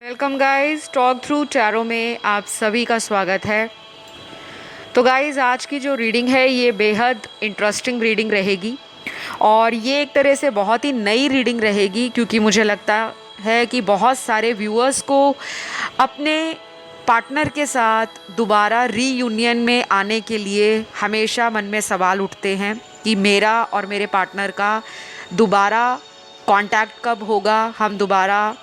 Welcome guys, talk through tarot में आप सभी का स्वागत है। तो गाइस, आज की जो रीडिंग है ये बेहद इंटरेस्टिंग रीडिंग रहेगी और ये एक तरह से बहुत ही नई रीडिंग रहेगी क्योंकि मुझे लगता है कि बहुत सारे व्यूअर्स को अपने पार्टनर के साथ दोबारा रीयूनियन में आने के लिए हमेशा मन में सवाल उठते हैं कि मेरा और मेरे पार्टनर का दोबारा कांटेक्ट कब होगा, हम दोबारा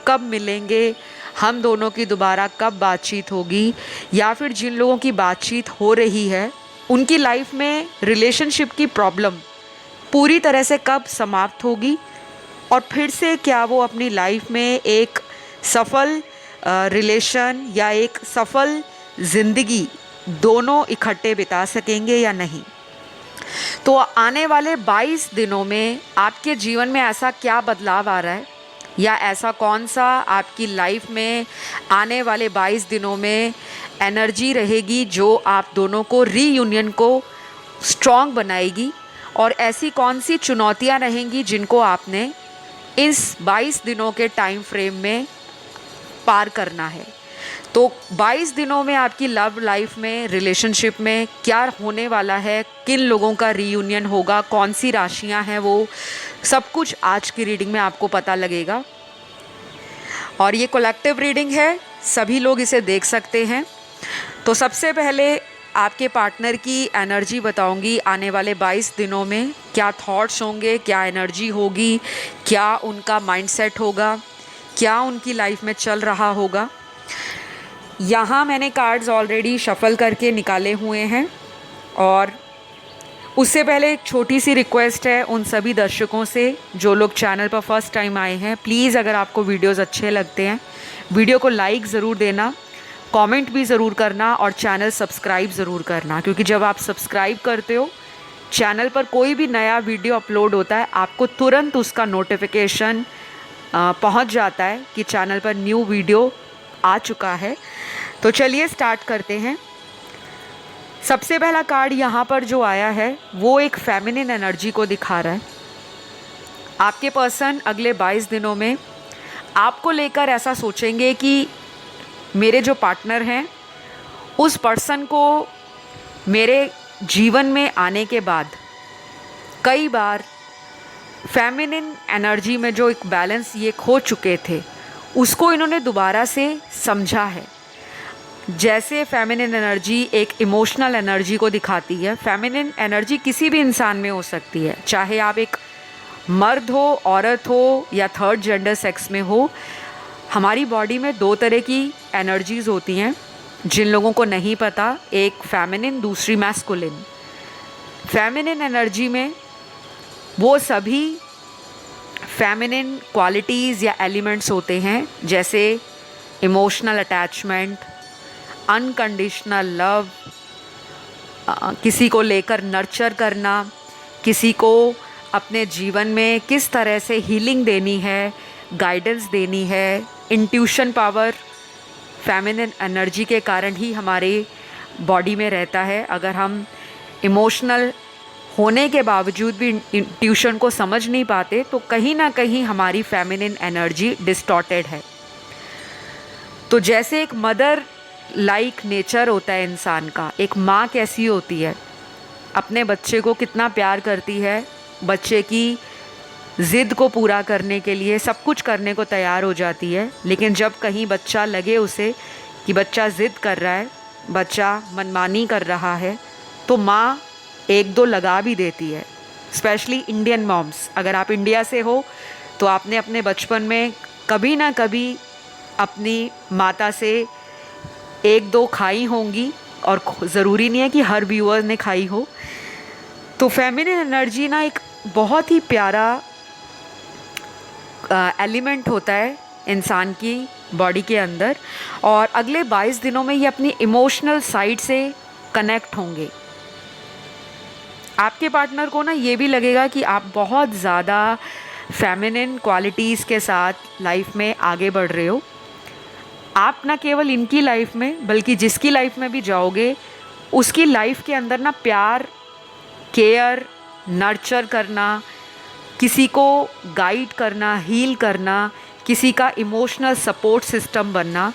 कब मिलेंगे, हम दोनों की दोबारा कब बातचीत होगी, या फिर जिन लोगों की बातचीत हो रही है उनकी लाइफ में रिलेशनशिप की प्रॉब्लम पूरी तरह से कब समाप्त होगी और फिर से क्या वो अपनी लाइफ में एक सफल रिलेशन या एक सफल ज़िंदगी दोनों इकट्ठे बिता सकेंगे या नहीं। तो आने वाले 22 दिनों में आपके जीवन में ऐसा क्या बदलाव आ रहा है या ऐसा कौन सा आपकी लाइफ में आने वाले 22 दिनों में एनर्जी रहेगी जो आप दोनों को रीयूनियन को स्ट्रॉन्ग बनाएगी, और ऐसी कौन सी चुनौतियां रहेंगी जिनको आपने इस 22 दिनों के टाइम फ्रेम में पार करना है। तो 22 दिनों में आपकी लव लाइफ में, रिलेशनशिप में क्या होने वाला है, किन लोगों का रीयूनियन होगा, कौन सी राशियां हैं, वो सब कुछ आज की रीडिंग में आपको पता लगेगा। और ये कलेक्टिव रीडिंग है, सभी लोग इसे देख सकते हैं। तो सबसे पहले आपके पार्टनर की एनर्जी बताऊंगी आने वाले 22 दिनों में क्या थॉट्स होंगे, क्या एनर्जी होगी, क्या उनका माइंडसेट होगा, क्या उनकी लाइफ में चल रहा होगा। यहाँ मैंने कार्ड्स ऑलरेडी शफल करके निकाले हुए हैं और उससे पहले एक छोटी सी रिक्वेस्ट है उन सभी दर्शकों से जो लोग चैनल पर फर्स्ट टाइम आए हैं, प्लीज़ अगर आपको वीडियोस अच्छे लगते हैं वीडियो को लाइक ज़रूर देना, कमेंट भी ज़रूर करना और चैनल सब्सक्राइब ज़रूर करना, क्योंकि जब आप सब्सक्राइब करते हो चैनल पर कोई भी नया वीडियो अपलोड होता है आपको तुरंत उसका नोटिफिकेशन पहुंच जाता है कि चैनल पर न्यू वीडियो आ चुका है। तो चलिए स्टार्ट करते हैं। सबसे पहला कार्ड यहाँ पर जो आया है वो एक फेमिनिन एनर्जी को दिखा रहा है। आपके पर्सन अगले 22 दिनों में आपको लेकर ऐसा सोचेंगे कि मेरे जो पार्टनर हैं उस पर्सन को मेरे जीवन में आने के बाद कई बार फेमिनिन एनर्जी में जो एक बैलेंस ये खो चुके थे उसको इन्होंने दोबारा से समझा है। जैसे फेमिनिन एनर्जी एक इमोशनल एनर्जी को दिखाती है, फेमिनिन एनर्जी किसी भी इंसान में हो सकती है, चाहे आप एक मर्द हो, औरत हो या थर्ड जेंडर सेक्स में हो। हमारी बॉडी में दो तरह की एनर्जीज़ होती हैं, जिन लोगों को नहीं पता, एक फेमिनिन, दूसरी मैस्कुलिन। फेमिनिन एनर्जी में वो सभी फेमिनिन क्वालिटीज़ या एलिमेंट्स होते हैं जैसे इमोशनल अटैचमेंट, अनकंडीशनल लव, किसी को लेकर नर्चर करना, किसी को अपने जीवन में किस तरह से हीलिंग देनी है, गाइडेंस देनी है, इंट्यूशन पावर फेमिनिन एनर्जी के कारण ही हमारे बॉडी में रहता है। अगर हम इमोशनल होने के बावजूद भी इंट्यूशन को समझ नहीं पाते तो कहीं ना कहीं हमारी फेमिनिन एनर्जी डिस्टॉर्टेड है। तो जैसे एक मदर लाइक नेचर होता है इंसान का, एक माँ कैसी होती है, अपने बच्चे को कितना प्यार करती है, बच्चे की ज़िद को पूरा करने के लिए सब कुछ करने को तैयार हो जाती है। लेकिन जब कहीं बच्चा लगे उसे कि बच्चा ज़िद कर रहा है, बच्चा मनमानी कर रहा है, तो माँ एक दो लगा भी देती है। स्पेशली इंडियन मॉम्स, अगर आप इंडिया से हो तो आपने अपने बचपन में कभी ना कभी अपनी माता से एक दो खाई होंगी, और ज़रूरी नहीं है कि हर व्यूअर ने खाई हो। तो फेमिनिन एनर्जी ना एक बहुत ही प्यारा एलिमेंट होता है इंसान की बॉडी के अंदर, और अगले 22 दिनों में ये अपनी इमोशनल साइड से कनेक्ट होंगे। आपके पार्टनर को ना ये भी लगेगा कि आप बहुत ज़्यादा फेमिनिन क्वालिटीज़ के साथ लाइफ में आगे बढ़ रहे हो। आप ना केवल इनकी लाइफ में बल्कि जिसकी लाइफ में भी जाओगे उसकी लाइफ के अंदर ना प्यार, केयर, नर्चर करना, किसी को गाइड करना, हील करना, किसी का इमोशनल सपोर्ट सिस्टम बनना,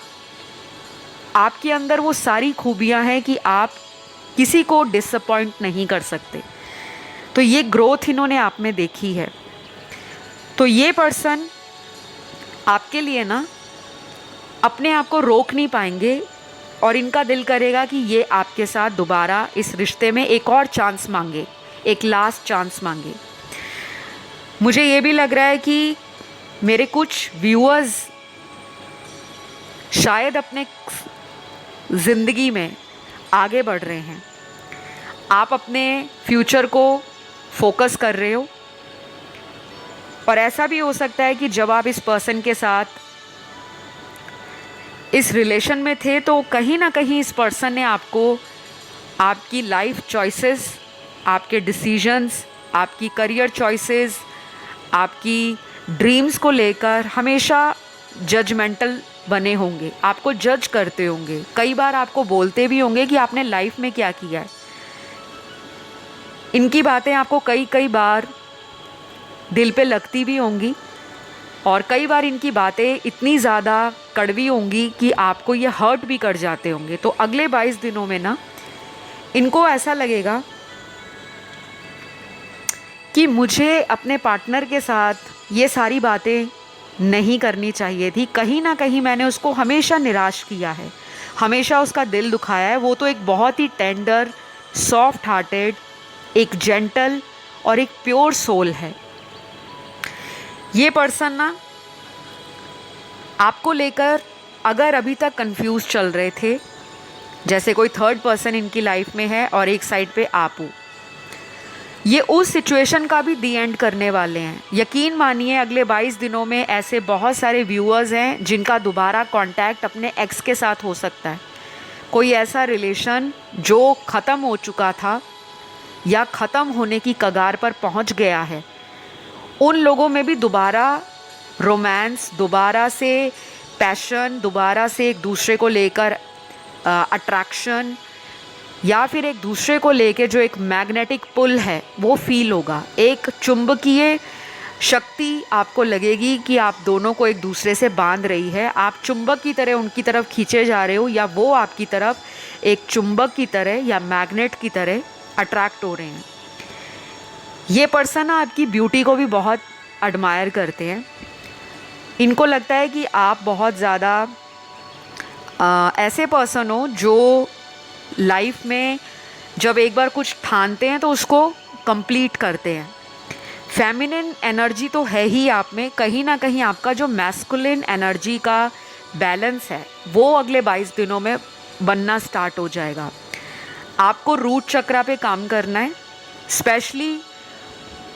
आपके अंदर वो सारी खूबियाँ हैं कि आप किसी को डिसअपॉइंट नहीं कर सकते। तो ये ग्रोथ इन्होंने आप में देखी है। तो ये पर्सन आपके लिए ना अपने आप को रोक नहीं पाएंगे और इनका दिल करेगा कि ये आपके साथ दोबारा इस रिश्ते में एक और चांस मांगे, एक लास्ट चांस मांगे। मुझे ये भी लग रहा है कि मेरे कुछ व्यूअर्स शायद अपने ज़िंदगी में आगे बढ़ रहे हैं। आप अपने फ्यूचर को फोकस कर रहे हो और ऐसा भी हो सकता है कि जब आप इस पर्सन के साथ इस रिलेशन में थे तो कहीं ना कहीं इस पर्सन ने आपको आपकी लाइफ चॉइसेस, आपके डिसीजंस, आपकी करियर चॉइसेस, आपकी ड्रीम्स को लेकर हमेशा जजमेंटल बने होंगे, आपको जज करते होंगे। कई बार आपको बोलते भी होंगे कि आपने लाइफ में क्या किया है। इनकी बातें आपको कई कई बार दिल पे लगती भी होंगी और कई बार इनकी बातें इतनी ज़्यादा कड़वी होंगी कि आपको ये हर्ट भी कर जाते होंगे। तो अगले 22 दिनों में ना इनको ऐसा लगेगा कि मुझे अपने पार्टनर के साथ ये सारी बातें नहीं करनी चाहिए थी। कहीं ना कहीं मैंने उसको हमेशा निराश किया है, हमेशा उसका दिल दुखाया है। वो तो एक बहुत ही टेंडर, सॉफ्ट हार्टेड, एक जेंटल और एक प्योर सोल है। ये पर्सन ना आपको लेकर अगर अभी तक कंफ्यूज चल रहे थे, जैसे कोई थर्ड पर्सन इनकी लाइफ में है और एक साइड पे आप हो, ये उस सिचुएशन का भी दी एंड करने वाले हैं। यकीन मानिए अगले 22 दिनों में ऐसे बहुत सारे व्यूअर्स हैं जिनका दोबारा कांटेक्ट अपने एक्स के साथ हो सकता है। कोई ऐसा रिलेशन जो ख़त्म हो चुका था या ख़त्म होने की कगार पर पहुंच गया है, उन लोगों में भी दोबारा रोमांस, दोबारा से पैशन, दोबारा से एक दूसरे को लेकर अट्रैक्शन या फिर एक दूसरे को लेके जो एक मैग्नेटिक पुल है वो फील होगा। एक चुंबकीय शक्ति आपको लगेगी कि आप दोनों को एक दूसरे से बांध रही है। आप चुंबक की तरह उनकी तरफ खींचे जा रहे हो या वो आपकी तरफ एक चुंबक की तरह या मैग्नेट की तरह अट्रैक्ट हो रहे हैं। ये पर्सन आपकी ब्यूटी को भी बहुत एडमायर करते हैं। इनको लगता है कि आप बहुत ज़्यादा ऐसे पर्सन हो जो लाइफ में जब एक बार कुछ ठानते हैं तो उसको कंप्लीट करते हैं। फेमिनिन एनर्जी तो है ही आप में, कहीं ना कहीं आपका जो मैस्कुलिन एनर्जी का बैलेंस है वो अगले 22 दिनों में बनना स्टार्ट हो जाएगा। आपको रूट चक्रा पे काम करना है, स्पेशली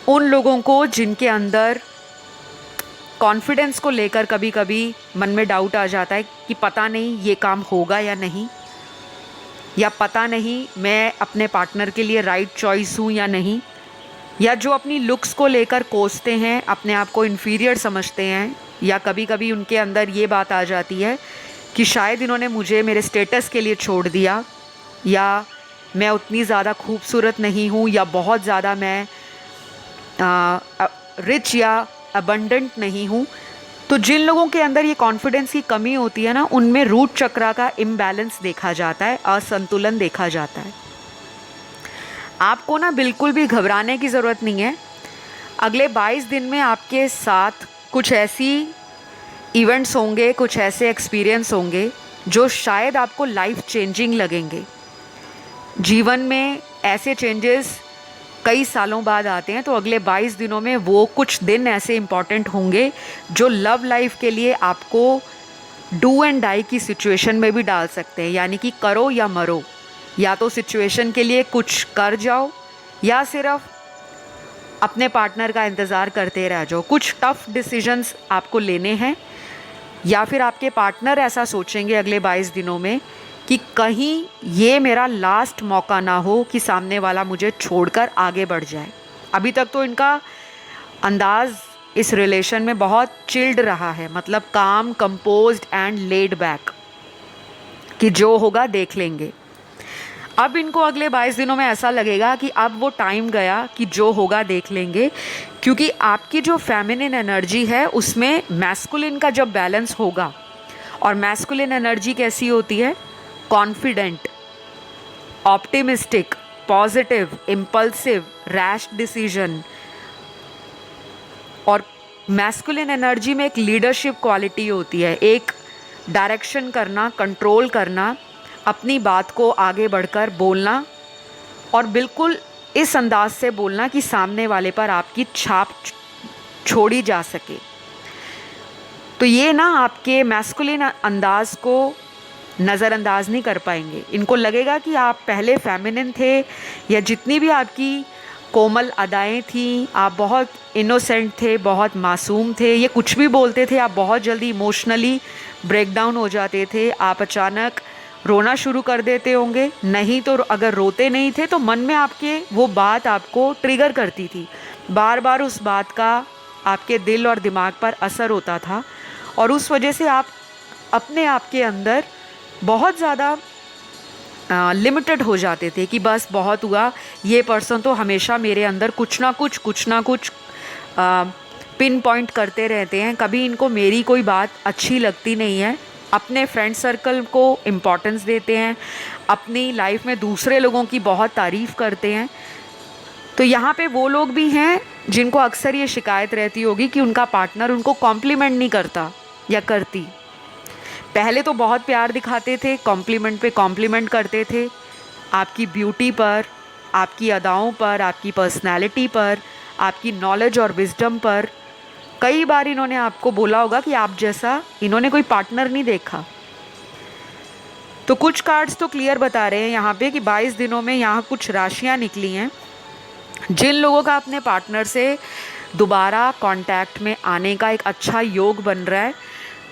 उन लोगों को जिनके अंदर कॉन्फिडेंस को लेकर कभी कभी मन में डाउट आ जाता है कि पता नहीं ये काम होगा या नहीं, या पता नहीं मैं अपने पार्टनर के लिए राइट चॉइस हूँ या नहीं, या जो अपनी लुक्स को लेकर कोसते हैं, अपने आप को इन्फीरियर समझते हैं, या कभी कभी उनके अंदर ये बात आ जाती है कि शायद इन्होंने मुझे मेरे स्टेटस के लिए छोड़ दिया, या मैं उतनी ज़्यादा खूबसूरत नहीं हूँ, या बहुत ज़्यादा मैं रिच या अबंडेंट नहीं हूँ। तो जिन लोगों के अंदर ये कॉन्फिडेंस की कमी होती है ना, उनमें रूट चक्रा का इम्बैलेंस देखा जाता है, असंतुलन देखा जाता है। आपको ना बिल्कुल भी घबराने की ज़रूरत नहीं है। अगले 22 दिन में आपके साथ कुछ ऐसी इवेंट्स होंगे, कुछ ऐसे एक्सपीरियंस होंगे जो शायद आपको लाइफ चेंजिंग लगेंगे। जीवन में ऐसे चेंजेस कई सालों बाद आते हैं, तो अगले 22 दिनों में वो कुछ दिन ऐसे इम्पॉर्टेंट होंगे जो लव लाइफ के लिए आपको डू एंड डाई की सिचुएशन में भी डाल सकते हैं। यानी कि करो या मरो, या तो सिचुएशन के लिए कुछ कर जाओ या सिर्फ अपने पार्टनर का इंतज़ार करते रह जाओ। कुछ टफ डिसीजंस आपको लेने हैं, या फिर आपके पार्टनर ऐसा सोचेंगे अगले 22 दिनों में कि कहीं ये मेरा लास्ट मौका ना हो कि सामने वाला मुझे छोड़कर आगे बढ़ जाए। अभी तक तो इनका अंदाज़ इस रिलेशन में बहुत चिल्ड रहा है, मतलब काम, कंपोज्ड एंड लेड बैक, कि जो होगा देख लेंगे। अब इनको अगले 22 दिनों में ऐसा लगेगा कि अब वो टाइम गया कि जो होगा देख लेंगे। क्योंकि आपकी जो फेमिनिन एनर्जी है उसमें मैस्कुलिन का जब बैलेंस होगा, और मैस्कुलिन एनर्जी कैसी होती है? Confident, optimistic, positive, impulsive, rash decision. और मैस्कुलिन एनर्जी में एक लीडरशिप क्वालिटी होती है, एक डायरेक्शन करना, कंट्रोल करना, अपनी बात को आगे बढ़कर बोलना, और बिल्कुल इस अंदाज से बोलना कि सामने वाले पर आपकी छाप छोड़ी जा सके। तो ये ना आपके मैस्कुलिन अंदाज को नज़रअंदाज नहीं कर पाएंगे। इनको लगेगा कि आप पहले फेमिनिन थे, या जितनी भी आपकी कोमल अदाएं थीं, आप बहुत इनोसेंट थे, बहुत मासूम थे, ये कुछ भी बोलते थे, आप बहुत जल्दी इमोशनली ब्रेकडाउन हो जाते थे, आप अचानक रोना शुरू कर देते होंगे। नहीं तो अगर रोते नहीं थे तो मन में आपके वो बात आपको ट्रिगर करती थी, बार बार उस बात का आपके दिल और दिमाग पर असर होता था, और उस वजह से आप अपने आप के अंदर बहुत ज़्यादा लिमिटेड हो जाते थे कि बस बहुत हुआ, ये पर्सन तो हमेशा मेरे अंदर कुछ ना कुछ पिन पॉइंट करते रहते हैं, कभी इनको मेरी कोई बात अच्छी लगती नहीं है। अपने फ्रेंड सर्कल को इम्पोर्टेंस देते हैं, अपनी लाइफ में दूसरे लोगों की बहुत तारीफ़ करते हैं। तो यहाँ पे वो लोग भी हैं जिनको अक्सर ये शिकायत रहती होगी कि उनका पार्टनर उनको कॉम्प्लीमेंट नहीं करता या करती। पहले तो बहुत प्यार दिखाते थे, कॉम्प्लीमेंट पे कॉम्प्लीमेंट करते थे, आपकी ब्यूटी पर, आपकी अदाओं पर, आपकी पर्सनैलिटी पर, आपकी नॉलेज और विजडम पर। कई बार इन्होंने आपको बोला होगा कि आप जैसा इन्होंने कोई पार्टनर नहीं देखा। तो कुछ कार्ड्स तो क्लियर बता रहे हैं यहाँ पे कि 22 दिनों में यहाँ कुछ राशियाँ निकली हैं जिन लोगों का अपने पार्टनर से दोबारा कांटेक्ट में आने का एक अच्छा योग बन रहा है।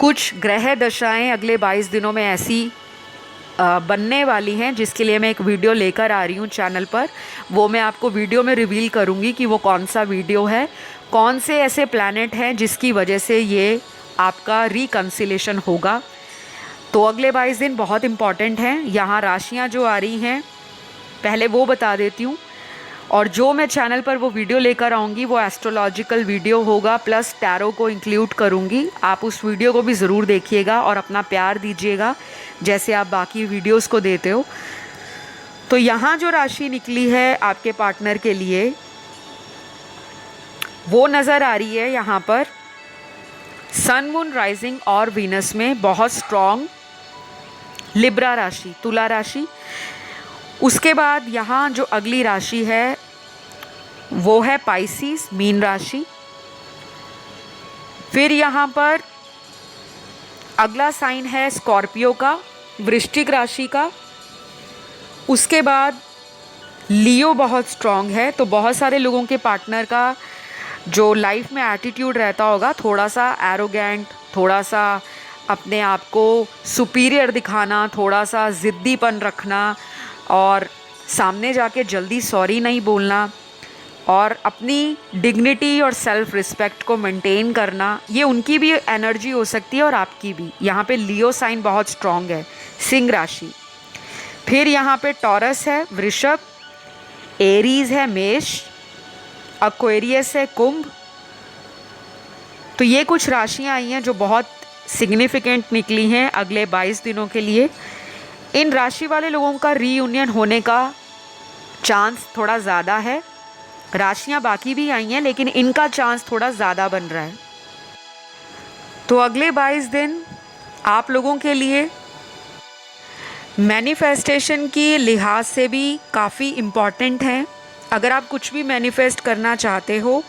कुछ ग्रह दशाएं अगले 22 दिनों में ऐसी बनने वाली हैं जिसके लिए मैं एक वीडियो लेकर आ रही हूँ चैनल पर। वो मैं आपको वीडियो में रिवील करूँगी कि वो कौन सा वीडियो है, कौन से ऐसे प्लैनेट हैं जिसकी वजह से ये आपका रिकन्सिलेशन होगा। तो अगले 22 दिन बहुत इम्पॉर्टेंट हैं। यहाँ राशियाँ जो आ रही हैं पहले वो बता देती हूँ, और जो मैं चैनल पर वो वीडियो लेकर आऊँगी वो एस्ट्रोलॉजिकल वीडियो होगा, प्लस टैरो को इंक्लूड करूँगी। आप उस वीडियो को भी ज़रूर देखिएगा और अपना प्यार दीजिएगा जैसे आप बाकी वीडियोस को देते हो। तो यहाँ जो राशि निकली है आपके पार्टनर के लिए वो नज़र आ रही है यहाँ पर सन, मून, राइजिंग और वीनस में बहुत स्ट्रॉन्ग लिब्रा राशि, तुला राशि। उसके बाद यहाँ जो अगली राशि है वो है पाइसिस, मीन राशि। फिर यहाँ पर अगला साइन है स्कॉर्पियो का, वृश्चिक राशि का। उसके बाद लियो बहुत स्ट्रॉन्ग है। तो बहुत सारे लोगों के पार्टनर का जो लाइफ में एटीट्यूड रहता होगा, थोड़ा सा एरोगेंट, थोड़ा सा अपने आप को सुपीरियर दिखाना, थोड़ा सा ज़िद्दीपन रखना, और सामने जाके जल्दी सॉरी नहीं बोलना, और अपनी डिग्निटी और सेल्फ रिस्पेक्ट को मेंटेन करना, ये उनकी भी एनर्जी हो सकती है और आपकी भी। यहाँ पे लियो साइन बहुत स्ट्रॉन्ग है, सिंह राशि। फिर यहाँ पे टॉरस है, वृषभ, एरीज है, मेष, एक्वेरियस है, कुंभ। तो ये कुछ राशियाँ आई हैं जो बहुत सिग्निफिकेंट निकली हैं अगले 22 दिनों के लिए। इन राशि वाले लोगों का रीयूनियन होने का चांस थोड़ा ज़्यादा है। राशियाँ बाकी भी आई हैं लेकिन इनका चांस थोड़ा ज़्यादा बन रहा है। तो अगले 22 दिन आप लोगों के लिए मैनिफेस्टेशन की लिहाज से भी काफ़ी इम्पॉर्टेंट हैं। अगर आप कुछ भी मैनिफेस्ट करना चाहते हो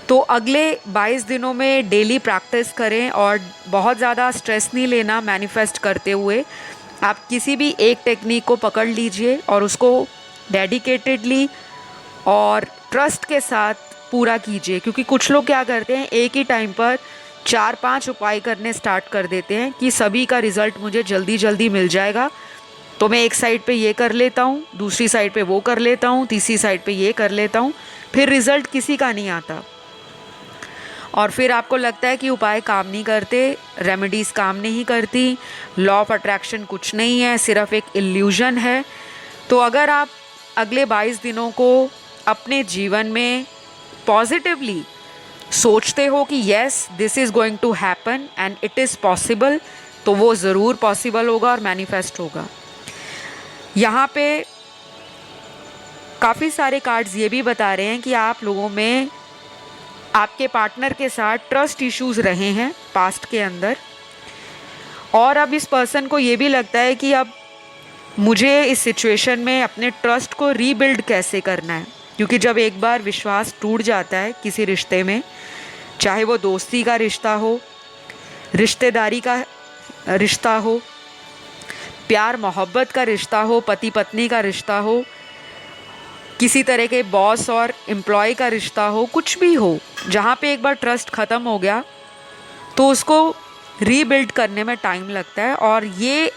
तो अगले 22 दिनों में डेली प्रैक्टिस करें और बहुत ज़्यादा स्ट्रेस नहीं लेना मैनिफेस्ट करते हुए। आप किसी भी एक टेक्निक को पकड़ लीजिए और उसको डेडिकेटेडली और ट्रस्ट के साथ पूरा कीजिए, क्योंकि कुछ लोग क्या करते हैं एक ही टाइम पर 4-5 उपाय करने स्टार्ट कर देते हैं कि सभी का रिज़ल्ट मुझे जल्दी जल्दी मिल जाएगा, तो मैं एक साइड पे ये कर लेता हूँ, दूसरी साइड पे वो कर लेता हूँ, तीसरी साइड पे ये कर लेता हूँ, फिर रिज़ल्ट किसी का नहीं आता और फिर आपको लगता है कि उपाय काम नहीं करते, रेमेडीज़ काम नहीं करती, लॉ ऑफ अट्रैक्शन कुछ नहीं है, सिर्फ एक इल्यूजन है। तो अगर आप अगले 22 दिनों को अपने जीवन में पॉजिटिवली सोचते हो कि yes this is going to happen and it is possible, तो वो ज़रूर पॉसिबल होगा और मैनिफेस्ट होगा। यहाँ पे काफ़ी सारे कार्ड्स ये भी बता रहे हैं कि आप लोगों में आपके पार्टनर के साथ ट्रस्ट इश्यूज़ रहे हैं पास्ट के अंदर, और अब इस पर्सन को ये भी लगता है कि अब मुझे इस सिचुएशन में अपने ट्रस्ट को रीबिल्ड कैसे करना है, क्योंकि जब एक बार विश्वास टूट जाता है किसी रिश्ते में, चाहे वो दोस्ती का रिश्ता हो, रिश्तेदारी का रिश्ता हो, प्यार मोहब्बत का रिश्ता हो, पति पत्नी का रिश्ता हो, किसी तरह के बॉस और एम्प्लॉय का रिश्ता हो, कुछ भी हो, जहाँ पे एक बार ट्रस्ट ख़त्म हो गया तो उसको रीबिल्ड करने में टाइम लगता है। और ये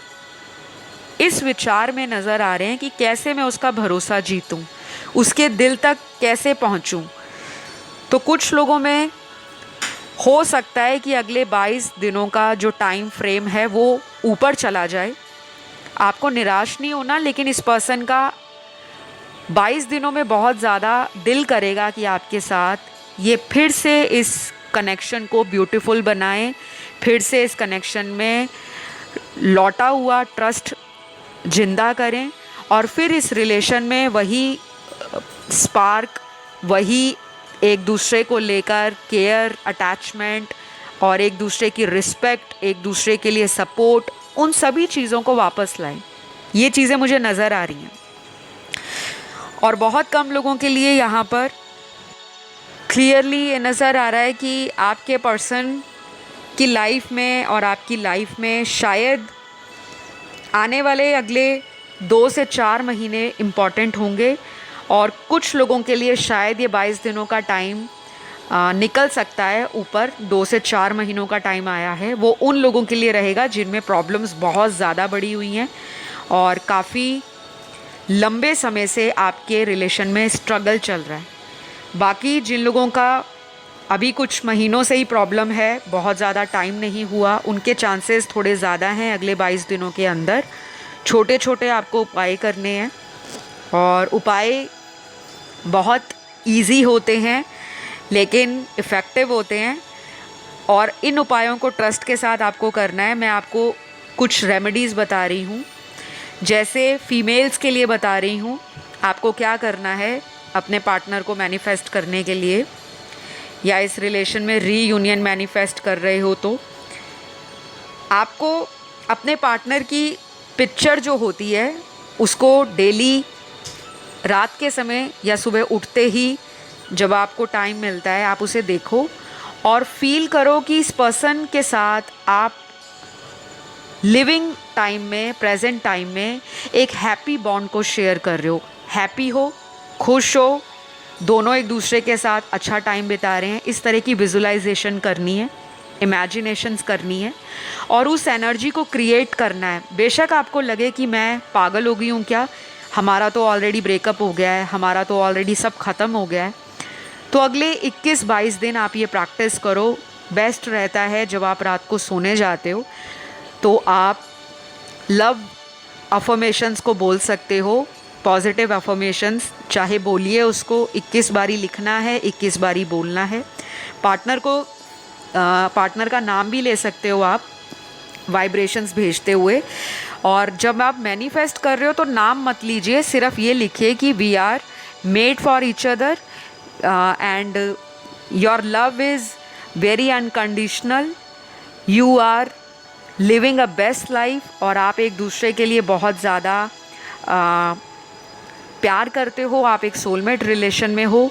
इस विचार में नज़र आ रहे हैं कि कैसे मैं उसका भरोसा जीतूं, उसके दिल तक कैसे पहुंचूं। तो कुछ लोगों में हो सकता है कि अगले 22 दिनों का जो टाइम फ्रेम है वो ऊपर चला जाए। आपको निराश नहीं होना, लेकिन इस पर्सन का 22 दिनों में बहुत ज़्यादा दिल करेगा कि आपके साथ ये फिर से इस कनेक्शन को ब्यूटीफुल बनाएं, फिर से इस कनेक्शन में लौटा हुआ ट्रस्ट जिंदा करें, और फिर इस रिलेशन में वही स्पार्क, वही एक दूसरे को लेकर केयर, अटैचमेंट और एक दूसरे की रिस्पेक्ट, एक दूसरे के लिए सपोर्ट, उन सभी चीज़ों को वापस लाएं। ये चीज़ें मुझे नज़र आ रही हैं। और बहुत कम लोगों के लिए यहाँ पर क्लियरली ये नज़र आ रहा है कि आपके पर्सन की लाइफ में और आपकी लाइफ में शायद आने वाले अगले 2 से 4 महीने इम्पॉर्टेंट होंगे, और कुछ लोगों के लिए शायद ये 22 दिनों का टाइम निकल सकता है ऊपर। 2 से 4 महीनों का टाइम आया है, वो उन लोगों के लिए रहेगा जिनमें प्रॉब्लम्स बहुत ज़्यादा बढ़ी हुई हैं और काफ़ी लंबे समय से आपके रिलेशन में स्ट्रगल चल रहा है। बाकी जिन लोगों का अभी कुछ महीनों से ही प्रॉब्लम है, बहुत ज़्यादा टाइम नहीं हुआ, उनके चांसेस थोड़े ज़्यादा हैं अगले 22 दिनों के अंदर। छोटे छोटे आपको उपाय करने हैं, और उपाय बहुत इजी होते हैं लेकिन इफ़ेक्टिव होते हैं, और इन उपायों को ट्रस्ट के साथ आपको करना है। मैं आपको कुछ रेमेडीज़ बता रही हूँ, जैसे फीमेल्स के लिए बता रही हूँ। आपको क्या करना है अपने पार्टनर को मैनिफेस्ट करने के लिए, या इस रिलेशन में रीयूनियन मैनिफेस्ट कर रहे हो, तो आपको अपने पार्टनर की पिक्चर जो होती है उसको डेली रात के समय या सुबह उठते ही जब आपको टाइम मिलता है आप उसे देखो और फील करो कि इस पर्सन के साथ आप लिविंग टाइम में, प्रेजेंट टाइम में एक हैप्पी बॉन्ड को शेयर कर रहे हो। हैप्पी हो, खुश हो, दोनों एक दूसरे के साथ अच्छा टाइम बिता रहे हैं, इस तरह की विजुलाइजेशन करनी है, इमेजिनेशंस करनी है और उस एनर्जी को क्रिएट करना है। बेशक आपको लगे कि मैं पागल हो गई हूँ क्या, हमारा तो ऑलरेडी ब्रेकअप हो गया है, हमारा तो ऑलरेडी सब ख़त्म हो गया है, तो अगले 21-22 दिन आप ये प्रैक्टिस करो। बेस्ट रहता है जब आप रात को सोने जाते हो तो आप लव अफर्मेशंस को बोल सकते हो, पॉजिटिव अफर्मेशंस, चाहे बोलिए उसको, 21 बारी लिखना है, 21 बारी बोलना है। पार्टनर का नाम भी ले सकते हो आप वाइब्रेशंस भेजते हुए। और जब आप मैनिफेस्ट कर रहे हो तो नाम मत लीजिए, सिर्फ ये लिखिए कि we are made for each other and your love is very unconditional, you are living a best life, और आप एक दूसरे के लिए बहुत ज़्यादा प्यार करते हो, आप एक सोलमेट रिलेशन में हो।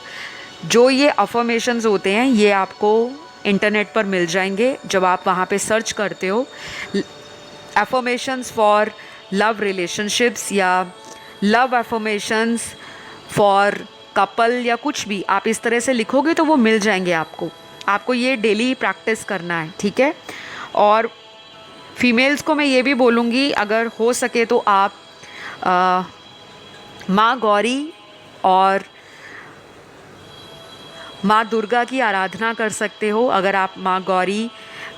जो ये अफर्मेशंस होते हैं ये आपको इंटरनेट पर मिल जाएंगे जब आप वहाँ पे सर्च करते हो अफर्मेशंस फॉर लव रिलेशनशिप्स या लव अफर्मेशंस फॉर कपल या कुछ भी, आप इस तरह से लिखोगे तो वो मिल जाएंगे आपको ये डेली प्रैक्टिस करना है, ठीक है। और फीमेल्स को मैं ये भी बोलूँगी, अगर हो सके तो आप माँ गौरी और माँ दुर्गा की आराधना कर सकते हो। अगर आप माँ गौरी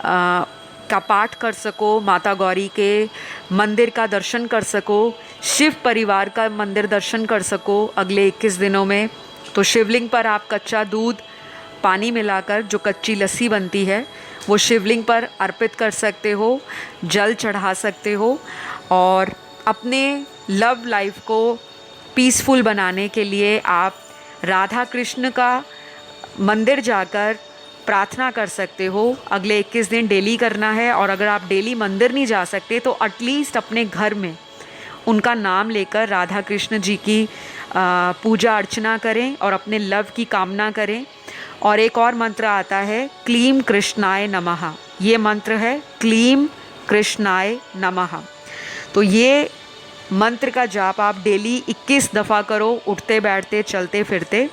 का पाठ कर सको, माता गौरी के मंदिर का दर्शन कर सको, शिव परिवार का मंदिर दर्शन कर सको अगले 21 दिनों में, तो शिवलिंग पर आप कच्चा दूध पानी मिलाकर जो कच्ची लस्सी बनती है वो शिवलिंग पर अर्पित कर सकते हो, जल चढ़ा सकते हो और अपने लव लाइफ को पीसफुल बनाने के लिए आप राधा कृष्ण का मंदिर जाकर प्रार्थना कर सकते हो। अगले 21 दिन डेली करना है और अगर आप डेली मंदिर नहीं जा सकते तो एटलीस्ट अपने घर में उनका नाम लेकर राधा कृष्ण जी की पूजा अर्चना करें और अपने लव की कामना करें। और एक और मंत्र आता है क्लीम कृष्णाय नमः, ये मंत्र है क्लीम कृष्णाय नमः। तो ये मंत्र का जाप आप डेली 21 दफ़ा करो, उठते बैठते चलते फिरते,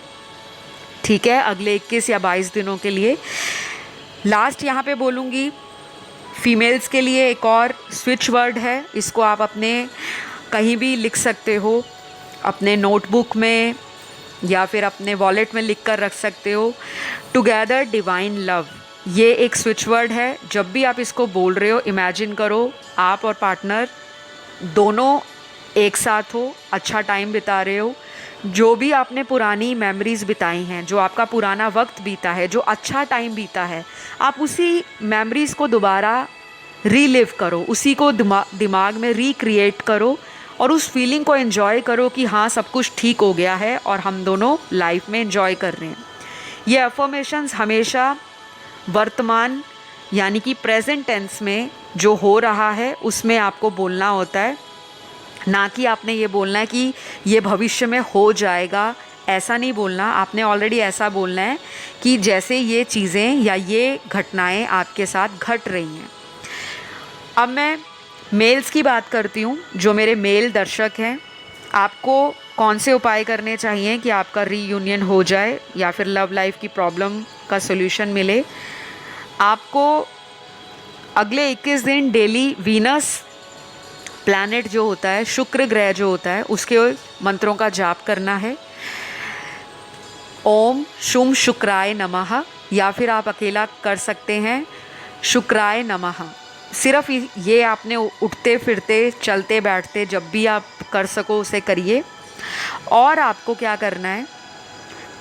ठीक है, अगले 21 या 22 दिनों के लिए। लास्ट यहाँ पे बोलूँगी फीमेल्स के लिए एक और स्विच वर्ड है, इसको आप अपने कहीं भी लिख सकते हो, अपने नोटबुक में या फिर अपने वॉलेट में लिख कर रख सकते हो। टुगेदर डिवाइन लव, ये एक स्विच वर्ड है। जब भी आप इसको बोल रहे हो इमेजिन करो आप और पार्टनर दोनों एक साथ हो, अच्छा टाइम बिता रहे हो। जो भी आपने पुरानी मेमोरीज़ बिताई हैं, जो आपका पुराना वक्त बीता है, जो अच्छा टाइम बीता है, आप उसी मेमोरीज़ को दोबारा रीलिव करो, उसी को दिमाग में रिक्रिएट करो और उस फीलिंग को एंजॉय करो कि हाँ सब कुछ ठीक हो गया है और हम दोनों लाइफ में एंजॉय कर रहे हैं। ये अफर्मेशंस हमेशा वर्तमान यानी कि प्रेजेंट टेंस में जो हो रहा है उसमें आपको बोलना होता है, ना कि आपने ये बोलना है कि ये भविष्य में हो जाएगा, ऐसा नहीं बोलना। आपने ऑलरेडी ऐसा बोलना है कि जैसे ये चीज़ें या ये घटनाएं आपके साथ घट रही हैं। अब मैं मेल्स की बात करती हूँ, जो मेरे मेल दर्शक हैं, आपको कौन से उपाय करने चाहिए कि आपका रीयूनियन हो जाए या फिर लव लाइफ की प्रॉब्लम का सॉल्यूशन मिले। आपको अगले 21 दिन डेली वीनस प्लैनेट जो होता है, शुक्र ग्रह जो होता है, उसके मंत्रों का जाप करना है। ओम शुम शुक्राय नमः, या फिर आप अकेला कर सकते हैं शुक्राय नमः। सिर्फ ये आपने उठते फिरते चलते बैठते जब भी आप कर सको उसे करिए। और आपको क्या करना है,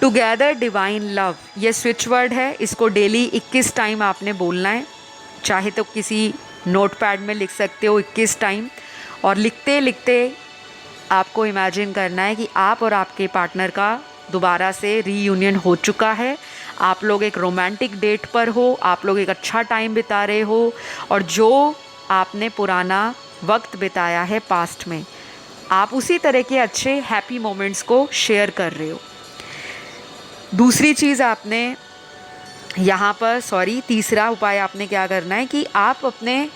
टुगेदर डिवाइन लव, ये स्विच वर्ड है, इसको डेली 21 टाइम आपने बोलना है। चाहे तो किसी नोटपैड में लिख सकते हो 21 टाइम, और लिखते लिखते आपको इमेजिन करना है कि आप और आपके पार्टनर का दोबारा से रीयूनियन हो चुका है। आप लोग एक रोमांटिक डेट पर हो, आप लोग एक अच्छा टाइम बिता रहे हो और जो आपने पुराना वक्त बिताया है पास्ट में, आप उसी तरह के अच्छे हैप्पी मोमेंट्स को शेयर कर रहे हो। दूसरी चीज़ आपने यहाँ पर तीसरा उपाय आपने क्या करना है कि आप अपने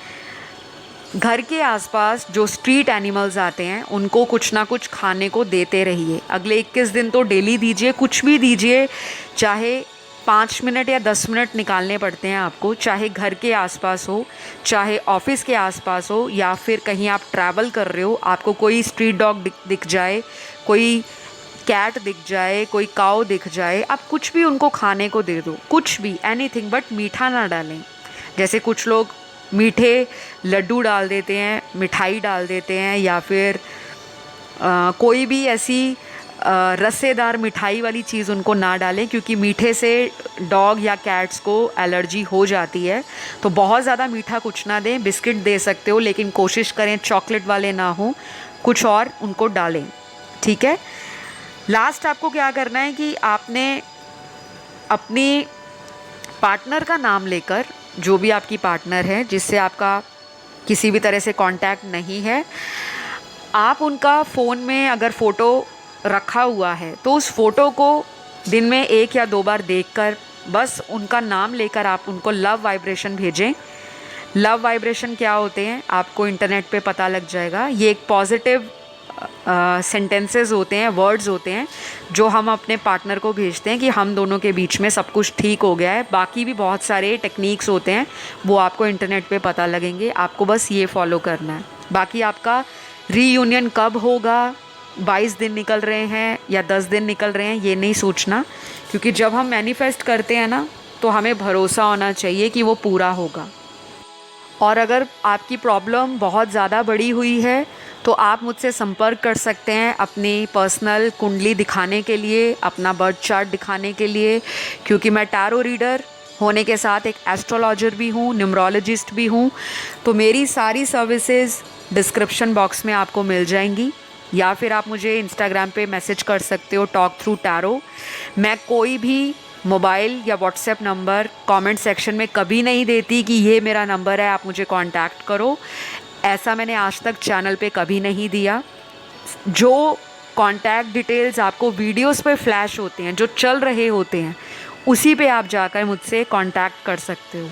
घर के आसपास जो स्ट्रीट एनिमल्स आते हैं उनको कुछ ना कुछ खाने को देते रहिए। अगले 21 दिन तो डेली दीजिए, कुछ भी दीजिए, चाहे 5 मिनट या 10 मिनट निकालने पड़ते हैं आपको, चाहे घर के आसपास हो, चाहे ऑफिस के आसपास हो, या फिर कहीं आप ट्रैवल कर रहे हो, आपको कोई स्ट्रीट डॉग दिख जाए, कोई कैट दिख जाए, कोई काऊ दिख जाए, आप कुछ भी उनको खाने को दे दो, कुछ भी, एनीथिंग, बट मीठा ना डालें। जैसे कुछ लोग मीठे लड्डू डाल देते हैं, मिठाई डाल देते हैं, या फिर कोई भी ऐसी रसेदार मिठाई वाली चीज़ उनको ना डालें, क्योंकि मीठे से डॉग या कैट्स को एलर्जी हो जाती है। तो बहुत ज़्यादा मीठा कुछ ना दें, बिस्किट दे सकते हो लेकिन कोशिश करें चॉकलेट वाले ना हो, कुछ और उनको डालें, ठीक है। लास्ट आपको क्या करना है कि आपने अपनी पार्टनर का नाम लेकर, जो भी आपकी पार्टनर है जिससे आपका किसी भी तरह से कांटेक्ट नहीं है, आप उनका फ़ोन में अगर फ़ोटो रखा हुआ है तो उस फ़ोटो को दिन में 1 या 2 बार देखकर बस उनका नाम लेकर आप उनको लव वाइब्रेशन भेजें। लव वाइब्रेशन क्या होते हैं आपको इंटरनेट पे पता लग जाएगा। ये एक पॉजिटिव सेंटेंसेस होते हैं, वर्ड्स होते हैं जो हम अपने पार्टनर को भेजते हैं कि हम दोनों के बीच में सब कुछ ठीक हो गया है। बाकी भी बहुत सारे टेक्निक्स होते हैं, वो आपको इंटरनेट पे पता लगेंगे, आपको बस ये फॉलो करना है। बाकी आपका रीयूनियन कब होगा, 22 दिन निकल रहे हैं या 10 दिन निकल रहे हैं, ये नहीं सोचना, क्योंकि जब हम मैनिफेस्ट करते हैं ना तो हमें भरोसा होना चाहिए कि वो पूरा होगा। और अगर आपकी प्रॉब्लम बहुत ज़्यादा बड़ी हुई है तो आप मुझसे संपर्क कर सकते हैं अपनी पर्सनल कुंडली दिखाने के लिए, अपना बर्थ चार्ट दिखाने के लिए, क्योंकि मैं टैरो रीडर होने के साथ एक एस्ट्रोलॉजर भी हूँ, न्यूमरोलॉजिस्ट भी हूँ। तो मेरी सारी सर्विसेज डिस्क्रिप्शन बॉक्स में आपको मिल जाएंगी, या फिर आप मुझे इंस्टाग्राम पे मैसेज कर सकते हो टॉक थ्रू टैरो। मैं कोई भी मोबाइल या व्हाट्सएप नंबर कमेंट सेक्शन में कभी नहीं देती कि ये मेरा नंबर है, आप मुझे कांटेक्ट करो। ऐसा मैंने आज तक चैनल पे कभी नहीं दिया। जो कांटेक्ट डिटेल्स आपको वीडियोस पे फ्लैश होते हैं, जो चल रहे होते हैं, उसी पे आप जाकर मुझसे कांटेक्ट कर सकते हो।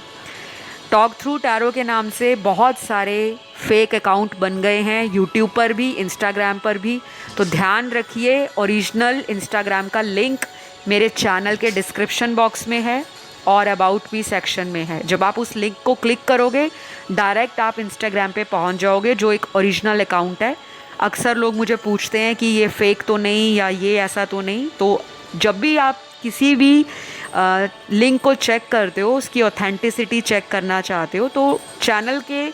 टॉक थ्रू टैरो के नाम से बहुत सारे फेक अकाउंट बन गए हैं, यूट्यूब पर भी, इंस्टाग्राम पर भी। तो ध्यान रखिए, ओरिजिनल इंस्टाग्राम का लिंक मेरे चैनल के डिस्क्रिप्शन बॉक्स में है और अबाउट मी सेक्शन में है। जब आप उस लिंक को क्लिक करोगे, डायरेक्ट आप इंस्टाग्राम पे पहुंच जाओगे, जो एक ओरिजिनल अकाउंट है। अक्सर लोग मुझे पूछते हैं कि ये फ़ेक तो नहीं, या ये ऐसा तो नहीं। तो जब भी आप किसी भी लिंक को चेक करते हो, उसकी ऑथेंटिसिटी चेक करना चाहते हो, तो चैनल के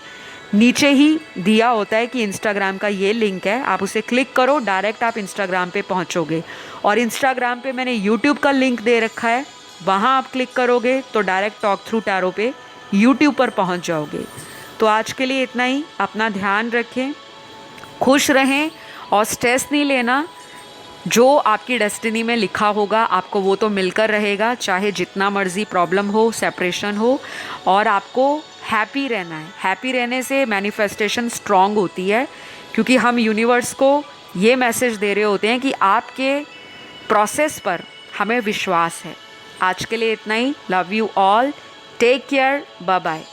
नीचे ही दिया होता है कि इंस्टाग्राम का ये लिंक है, आप उसे क्लिक करो, डायरेक्ट आप इंस्टाग्राम पे पहुंचोगे। और इंस्टाग्राम पे मैंने यूट्यूब का लिंक दे रखा है, वहाँ आप क्लिक करोगे तो डायरेक्ट टॉक थ्रू टैरो पे यूट्यूब पर पहुंच जाओगे। तो आज के लिए इतना ही। अपना ध्यान रखें, खुश रहें और स्ट्रेस नहीं लेना। जो आपकी डेस्टिनी में लिखा होगा आपको वो तो मिलकर रहेगा, चाहे जितना मर्जी प्रॉब्लम हो, सेपरेशन हो। और आपको हैप्पी रहना है। हैप्पी रहने से मैनिफेस्टेशन स्ट्रांग होती है, क्योंकि हम यूनिवर्स को ये मैसेज दे रहे होते हैं कि आपके प्रोसेस पर हमें विश्वास है। आज के लिए इतना ही। Love you all, take care, bye bye.